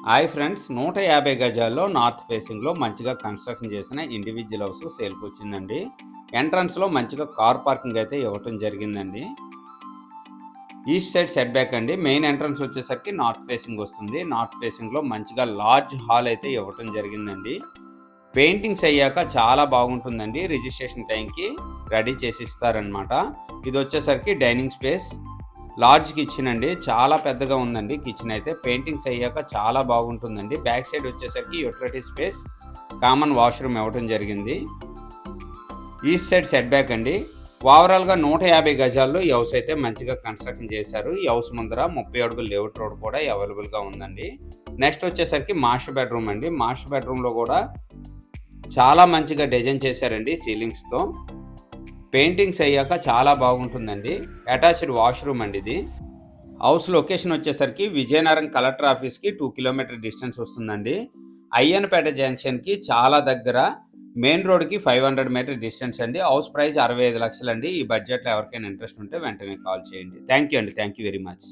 Hi friends, 150 గజాల్లో north ఫేసింగ్లో మంచిగా కన్స్ట్రక్షన్ చేసిన ఇండివిజువల్ హౌస్ సేల్కి వచ్చిందండి. ఎంట్రన్స్లో మంచిగా కార్ పార్కింగ్ అయితే ఇవ్వటం జరిగిందండి. ఈస్ట్ సైడ్ సెట్ బ్యాక్ అండి. మెయిన్ ఎంట్రన్స్ వచ్చేసరికి నార్త్ ఫేసింగ్ వస్తుంది. నార్త్ ఫేసింగ్లో మంచిగా లార్జ్ హాల్ అయితే ఇవ్వటం జరిగిందండి. పెయింటింగ్స్ అయ్యాక చాలా బాగుంటుందండి. రిజిస్ట్రేషన్ టైంకి రెడీ చేసి ఇస్తారనమాట. ఇది వచ్చేసరికి డైనింగ్ స్పేస్, లార్జ్ కిచెన్ అండి. చాలా పెద్దగా ఉందండి కిచెన్ అయితే. పెయింటింగ్స్ అయ్యాక చాలా బాగుంటుందండి. బ్యాక్ సైడ్ వచ్చేసరికి యూటిలిటీ స్పేస్, కామన్ వాష్రూమ్ ఇవ్వటం జరిగింది. ఈస్ట్ సైడ్ సెట్ బ్యాక్ అండి. ఓవరాల్గా 150 గజాల్లో ఈ హౌస్ అయితే మంచిగా కన్స్ట్రక్షన్ చేశారు. ఈ హౌస్ ముందర 30 అడుగుల లేఅవుట్ రోడ్ కూడా అవైలబుల్గా ఉందండి. నెక్స్ట్ వచ్చేసరికి మాస్టర్ బెడ్రూమ్ అండి. మాస్టర్ బెడ్రూమ్లో కూడా చాలా మంచిగా డిజైన్ చేశారండి సీలింగ్స్తో. పెయింటింగ్స్ అయ్యాక చాలా బాగుంటుందండి. అటాచ్డ్ వాష్రూమ్ అండి ఇది. హౌస్ లొకేషన్ వచ్చేసరికి విజయనగరం కలెక్టర్ ఆఫీస్కి 2 కిలోమీటర్ డిస్టెన్స్ వస్తుందండి. అయ్యన్నపేట జంక్షన్కి చాలా దగ్గర. మెయిన్ రోడ్కి 500 మీటర్ డిస్టెన్స్ అండి. హౌస్ ప్రైస్ 65 లక్షలు అండి. ఈ బడ్జెట్లో ఎవరికైనా ఇంట్రెస్ట్ ఉంటే వెంటనే కాల్ చేయండి. థ్యాంక్ యూ అండి. Thank you very much.